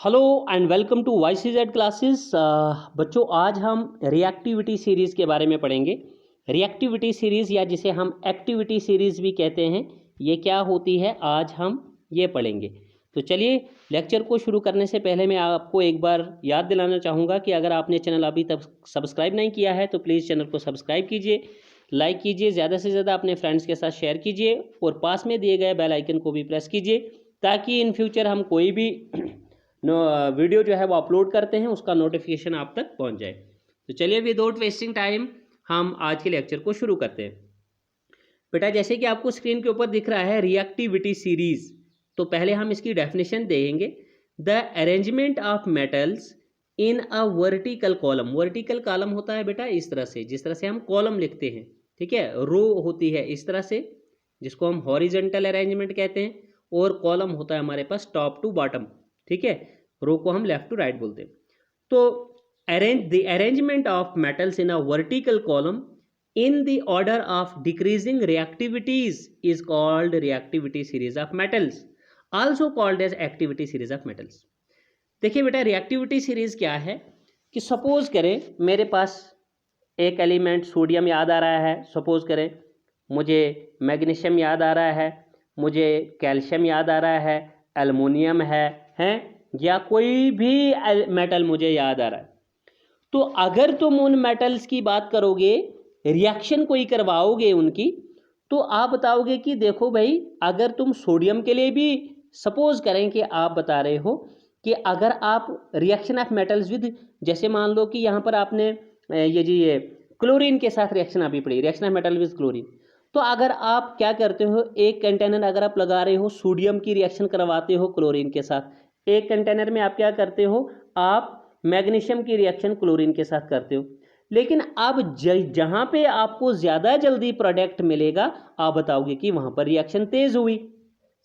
Hello and welcome to YCZ classes. बच्चों, आज हम रिएक्टिविटी सीरीज़ के बारे में पढ़ेंगे। रिएक्टिविटी सीरीज़ या जिसे हम एक्टिविटी सीरीज़ भी कहते हैं, ये क्या होती है आज हम ये पढ़ेंगे। तो चलिए, लेक्चर को शुरू करने से पहले मैं आपको एक बार याद दिलाना चाहूँगा कि अगर आपने चैनल अभी तक सब्सक्राइब नहीं किया है तो प्लीज़ चैनल को सब्सक्राइब कीजिए, लाइक कीजिए, ज़्यादा से ज़्यादा अपने फ्रेंड्स के साथ शेयर कीजिए और पास में दिए गए बेल आइकन को भी प्रेस कीजिए ताकि इन फ्यूचर हम कोई भी वीडियो जो है वो अपलोड करते हैं उसका नोटिफिकेशन आप तक पहुंच जाए। तो चलिए, विदाउट वेस्टिंग टाइम हम आज के लेक्चर को शुरू करते हैं। बेटा, जैसे कि आपको स्क्रीन के ऊपर दिख रहा है रिएक्टिविटी सीरीज, तो पहले हम इसकी डेफिनेशन देंगे। The arrangement of metals in a vertical column. Vertical column होता है बेटा इस तरह से, जिस तरह से हम कॉलम लिखते हैं, ठीक है। रो होती है इस तरह से, जिसको हम हॉरिजेंटल अरेंजमेंट कहते हैं, और कॉलम होता है हमारे पास टॉप टू बॉटम, ठीक है। रो को हम लेफ्ट टू राइट बोलते हैं। तो the arrangement of metals in a vertical column in the order of decreasing reactivities is called reactivity series of metals, also called as activity series of metals। देखिए बेटा, reactivity series क्या है कि suppose करें मेरे पास एक एलिमेंट सोडियम याद आ रहा है, सपोज करें मुझे मैग्नीशियम याद आ रहा है, मुझे कैल्शियम याद आ रहा है, एल्युमिनियम है या कोई भी मेटल मुझे याद आ रहा है। तो अगर तुम उन मेटल्स की बात करोगे, रिएक्शन कोई करवाओगे उनकी, तो आप बताओगे कि देखो भाई, अगर तुम सोडियम के लिए भी सपोज करें कि आप बता रहे हो कि अगर आप रिएक्शन ऑफ मेटल्स विद, जैसे मान लो कि यहाँ पर आपने ये क्लोरीन के साथ रिएक्शन अभी पढ़ी, reaction of metal with chlorine. तो अगर आप क्या करते हो, एक कंटेनर अगर आप लगा रहे हो, सोडियम की रिएक्शन करवाते हो क्लोरीन के साथ, एक कंटेनर में आप क्या करते हो, आप मैग्नीशियम की रिएक्शन क्लोरीन के साथ करते हो। लेकिन अब जहां पे आपको ज्यादा जल्दी प्रोडक्ट मिलेगा, आप बताओगे कि वहां पर रिएक्शन तेज हुई।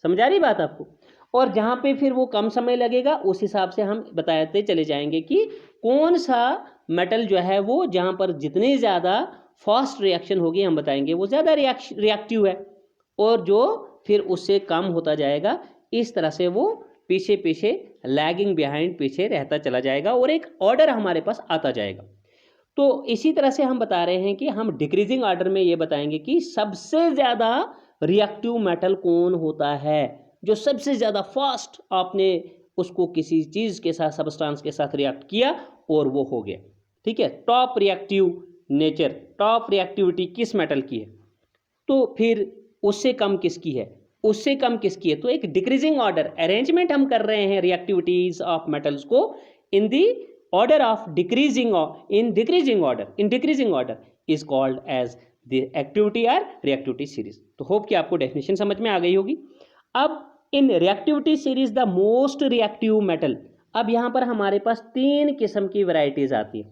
समझा रही बात आपको? और जहां पे फिर वो कम समय लगेगा, उस हिसाब से हम बताते चले जाएंगे कि कौन सा मेटल जो है वो जहां पर जितनी ज्यादा फास्ट रिएक्शन होगी, हम बताएंगे वो ज्यादा रिएक्टिव है, और जो फिर उससे कम होता जाएगा। इस तरह से वो पीछे पीछे लैगिंग बिहाइंड पीछे रहता चला जाएगा और एक ऑर्डर हमारे पास आता जाएगा। तो इसी तरह से हम बता रहे हैं कि हम डिक्रीजिंग ऑर्डर में ये बताएंगे कि सबसे ज़्यादा रिएक्टिव मेटल कौन होता है, जो सबसे ज़्यादा फास्ट आपने उसको किसी चीज़ के साथ, सबस्टांस के साथ रिएक्ट किया और वो हो गया, ठीक है। Top reactive nature, top reactivity किस मेटल की है, तो फिर उससे कम किसकी है, उससे कम किसकी है। तो एक डिक्रीजिंग ऑर्डर अरेंजमेंट हम कर रहे हैं रिएक्टिविटीज ऑफ मेटल्स को इन दी order of decreasing in decreasing order is called as the activity or reactivity series। तो होप कि आपको डेफिनेशन समझ में आ गई होगी। अब in reactivity series the most reactive metal, अब यहाँ पर हमारे पास तीन किस्म की वैरायटीज आती है।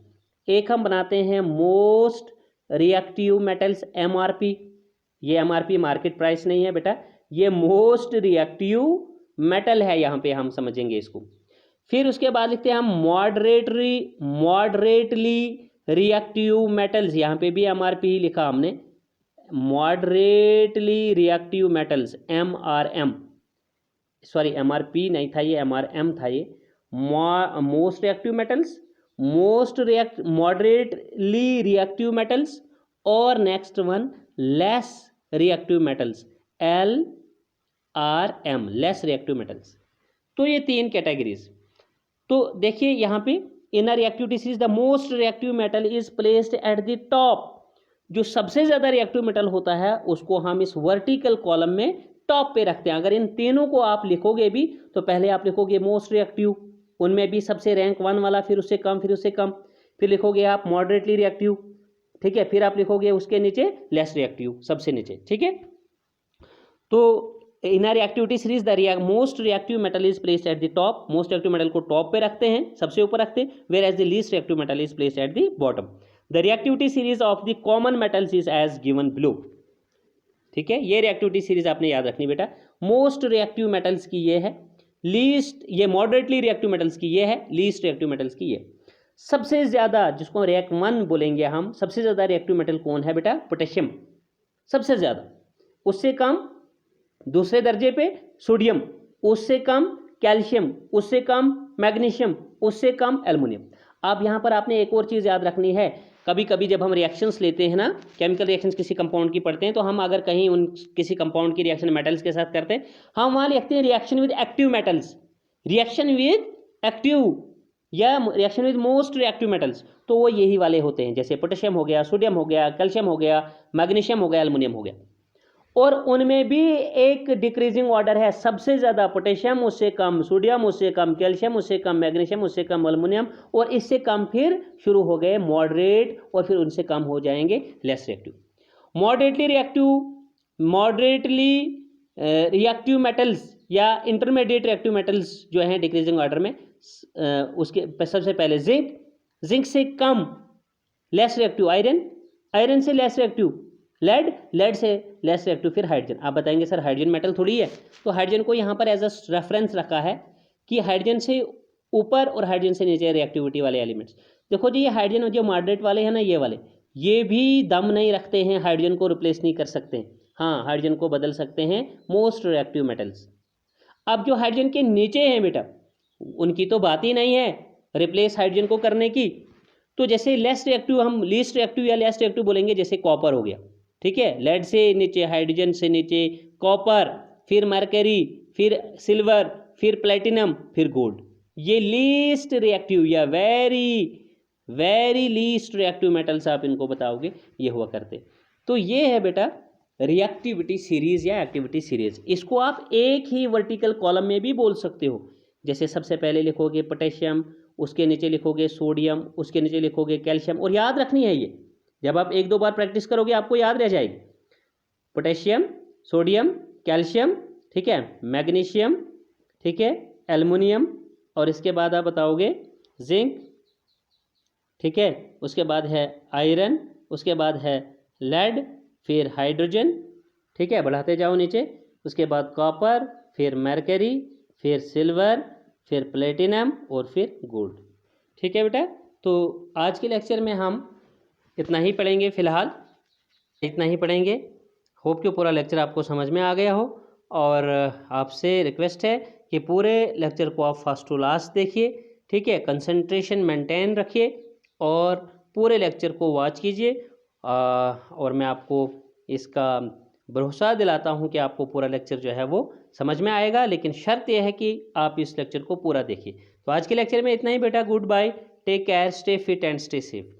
एक हम बनाते हैं मोस्ट रिएक्टिव मेटल्स, MRP। ये MRP मार्केट प्राइस नहीं है बेटा, ये मोस्ट रिएक्टिव मेटल है, यहाँ पे हम समझेंगे इसको। फिर उसके बाद लिखते हैं हम मॉडरेटली रिएक्टिव मेटल्स, यहाँ पे भी MRP ही लिखा हमने, moderately reactive metals, MRM, sorry MRP नहीं था ये, MRM था ये। Most reactive metals, moderately reactive metals, और next one less reactive metals, LRM, less reactive metals. तो ये तीन कैटेगरीज। तो देखिए यहाँ पे in reactivity series the most reactive metal is placed at the top. जो सबसे ज्यादा रिएक्टिव मेटल होता है उसको हम इस वर्टिकल कॉलम में टॉप पे रखते हैं। अगर इन तीनों को आप लिखोगे भी तो पहले आप लिखोगे मोस्ट रिएक्टिव, उनमें भी सबसे रैंक 1 वाला, फिर उससे कम, फिर उससे कम, फिर लिखोगे आप मॉडरेटली रिएक्टिव, ठीक है, फिर आप लिखोगे उसके नीचे लेस रिएक्टिव, सबसे नीचे, ठीक है। तो in reactivity series the most reactive metal is placed at the top, most reactive metal को टॉप पे रखते हैं, सबसे ऊपर रखते हैं, whereas the least reactive metal is placed at the bottom. The reactivity series of the common metals is as given below, ठीक है। ये रिएक्टिविटी सीरीज आपने याद रखनी बेटा। मोस्ट रिएक्टिव मेटल्स की ये है, लीस्ट, ये मॉडरेटली रिएक्टिव मेटल्स की ये है, लीस्ट रिएक्टिव मेटल्स की ये। सबसे ज्यादा, जिसको रिएक्ट 1 बोलेंगे हम, सबसे ज्यादा रिएक्टिव मेटल कौन है बेटा, पोटेशियम सबसे ज्यादा, उससे कम दूसरे दर्जे पे सोडियम, उससे कम कैल्शियम, उससे कम मैग्नीशियम, उससे कम एल्युमिनियम। अब यहाँ पर आपने एक और चीज़ याद रखनी है, कभी कभी जब हम रिएक्शंस लेते हैं ना, केमिकल रिएक्शंस किसी कंपाउंड की पढ़ते हैं, तो हम अगर कहीं उन किसी कंपाउंड की रिएक्शन मेटल्स के साथ करते हैं, हम वहाँ लिखते हैं reaction with active metals, reaction with active या reaction with most reactive metals, तो वो यही वाले होते हैं, जैसे पोटेशियम हो गया, सोडियम हो गया, कैल्शियम हो गया, मैग्नीशियम हो गया, एल्युमिनियम हो गया। और उनमें भी एक डिक्रीजिंग ऑर्डर है, सबसे ज़्यादा पोटेशियम, उससे कम सोडियम, उससे कम कैल्शियम, उससे कम मैग्नीशियम, उससे कम एल्युमिनियम, और इससे कम फिर शुरू हो गए मॉडरेट, और फिर उनसे कम हो जाएंगे less reactive. Moderately reactive metals या इंटरमीडिएट रिएक्टिव मेटल्स जो हैं डिक्रीजिंग ऑर्डर में, उसके सबसे पहले जिंक से कम लेस रिएक्टिव आयरन से लेस रिएक्टिव लेड से लेस रिएक्टिव, फिर हाइड्रोजन। आप बताएंगे सर हाइड्रोजन मेटल थोड़ी है, तो हाइड्रोजन को यहाँ पर एज अ रेफरेंस रखा है कि हाइड्रोजन से ऊपर और हाइड्रोजन से नीचे रिएक्टिविटी वाले एलिमेंट्स। देखो जी, ये हाइड्रोजन जो मॉडरेट वाले हैं ना, ये वाले, ये भी दम नहीं रखते हैं, हाइड्रोजन को रिप्लेस नहीं कर सकते हैं। हाँ, हाइड्रोजन को बदल सकते हैं मोस्ट रिएक्टिव मेटल्स। अब जो हाइड्रोजन के नीचे हैं बेटा, उनकी तो बात ही नहीं है रिप्लेस हाइड्रोजन को करने की। तो जैसे लेस रिएक्टिव, हम लीस्ट रिएक्टिव या लेस रिएक्टिव बोलेंगे, जैसे कॉपर हो गया, ठीक है, लेड से नीचे, हाइड्रोजन से नीचे कॉपर, फिर मरकरी, फिर सिल्वर, फिर प्लेटिनम, फिर गोल्ड। ये लीस्ट रिएक्टिव या वेरी लीस्ट रिएक्टिव मेटल्स आप इनको बताओगे, ये हुआ करते। तो ये है बेटा रिएक्टिविटी सीरीज या एक्टिविटी सीरीज। इसको आप एक ही वर्टिकल कॉलम में भी बोल सकते हो, जैसे सबसे पहले लिखोगे पोटेशियम, उसके नीचे लिखोगे सोडियम, उसके नीचे लिखोगे कैल्शियम। और याद रखनी है, ये जब आप एक दो बार प्रैक्टिस करोगे आपको याद रह जाएगी। पोटेशियम, सोडियम, कैल्शियम, ठीक है, मैग्नीशियम, ठीक है, एल्युमिनियम, और इसके बाद आप बताओगे जिंक, ठीक है, उसके बाद है आयरन, उसके बाद है लेड, फिर हाइड्रोजन, ठीक है, बढ़ाते जाओ नीचे, उसके बाद कॉपर, फिर मरकरी, फिर सिल्वर, फिर प्लेटिनम, और फिर गोल्ड। ठीक है बेटा, तो आज के लेक्चर में हम इतना ही पढ़ेंगे, फिलहाल इतना ही पढ़ेंगे। होप कि पूरा लेक्चर आपको समझ में आ गया हो, और आपसे रिक्वेस्ट है कि पूरे लेक्चर को आप फर्स्ट टू लास्ट देखिए, ठीक है, कंसंट्रेशन मेंटेन रखिए और पूरे लेक्चर को वॉच कीजिए। और मैं आपको इसका भरोसा दिलाता हूं कि आपको पूरा लेक्चर जो है वो समझ में आएगा, लेकिन शर्त यह है कि आप इस लेक्चर को पूरा देखिए। तो आज के लेक्चर में इतना ही बेटा, good bye, take care, stay fit and stay safe.